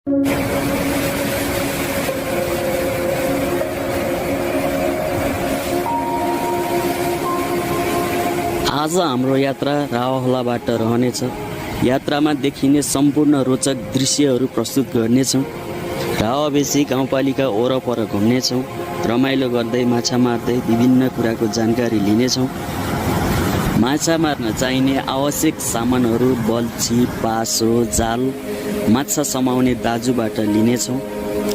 आज हाम्रो यात्रा रावाखोलाबाट रहनेछ। यात्रामा देखिने सम्पूर्ण रोचक दृश्यहरू प्रस्तुत गर्नेछौँ। रावाबेसी गाउँपालिका वरपर घुम्नेछौँ। रमाइलो गर्दै माछा मार्दै विभिन्न कुराको जानकारी लिनेछौँ। माछा मार्न चाहिने आवश्यक सामानहरू बल्छी, पासो, जाल, माछा समाउने दाजुबाट लिनेछौँ।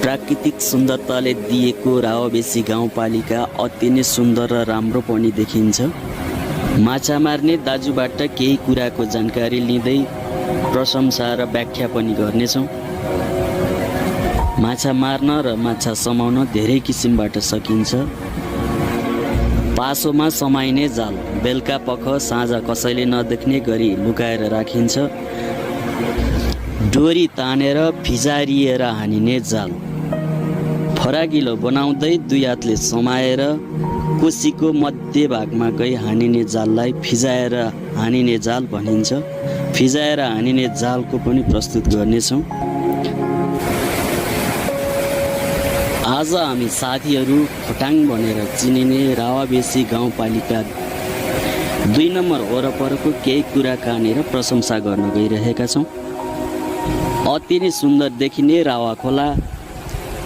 प्राकृतिक सुन्दरताले दिएको रावाबेसी गाउँपालिका अति नै सुन्दर र राम्रो पनि देखिन्छ। माछा मार्ने दाजुबाट केही कुराको जानकारी लिँदै प्रशंसा र व्याख्या पनि गर्नेछौँ। माछा मार्न र माछा समाउन धेरै किसिमबाट सकिन्छ। पासोमा समाइने जाल बेलुका पख साँझ कसैले नदेख्ने गरी लुकाएर राखिन्छ। डोरी तानेर फिजारिएर हानिने जाल फराकिलो बनाउँदै दुई हातले समाएर कोसीको मध्य भागमा गई हानिने जाललाई फिजाएर हानिने जाल भनिन्छ। फिजाएर हानिने जालको पनि प्रस्तुत गर्नेछौँ। आज हामी साथीहरू खोटाङ भनेर चिनिने रावाबेसी गाउँपालिका 2 नम्बर वरपरको केही कुराकानी र प्रशंसा गर्न गइरहेका छौँ। अति नै सुन्दर देखिने रावाखोला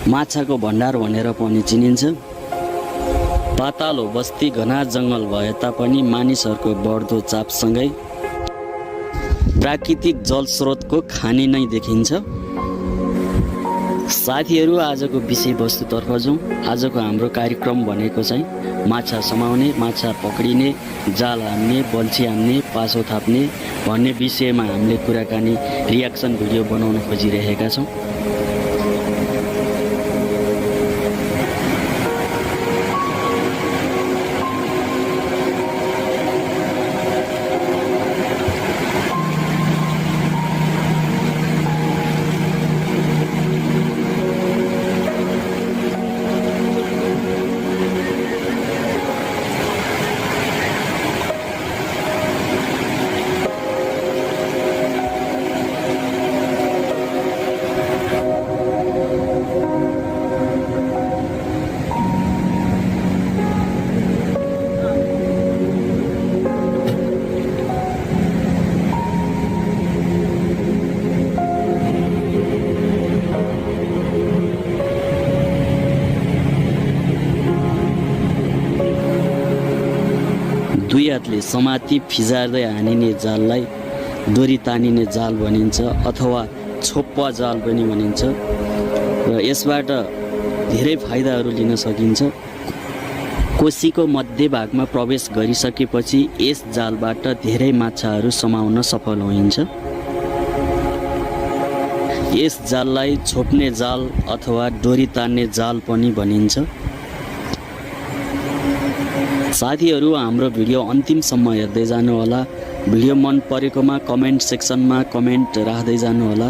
माछाको भण्डार भनेर पनि चिनिन्छ। पातालो बस्ती घना जङ्गल भए तापनि मानिसहरूको बढ्दो चापसँगै प्राकृतिक जलस्रोतको खानी नै देखिन्छ। साथीहरू आजको विषयवस्तुतर्फ जाउँ। आजको हाम्रो कार्यक्रम भनेको चाहिँ माछा समाउने, माछा पक्रिने, जाल हान्ने, बल्छी हान्ने, पासो थाप्ने भन्ने विषयमा हामीले कुराकानी रियाक्सन भिडियो बनाउन खोजिरहेका छौँ। दुई हातले समाती फिजार्दै हानिने जाललाई डोरी तानिने जाल भनिन्छ अथवा छोप्पा जाल पनि भनिन्छ र यसबाट धेरै फाइदाहरू लिन सकिन्छ। कोसीको मध्य भागमा प्रवेश गरिसकेपछि यस जालबाट धेरै माछाहरू समाउन सफल हुन्छ। यस जाललाई छोप्ने जाल अथवा डोरी तान्ने जाल पनि भनिन्छ। साथीहरू हाम्रो भिडियो अन्तिमसम्म हेर्दै जानुहोला। भिडियो मन परेकोमा कमेन्ट सेक्सनमा कमेन्ट राख्दै जानुहोला।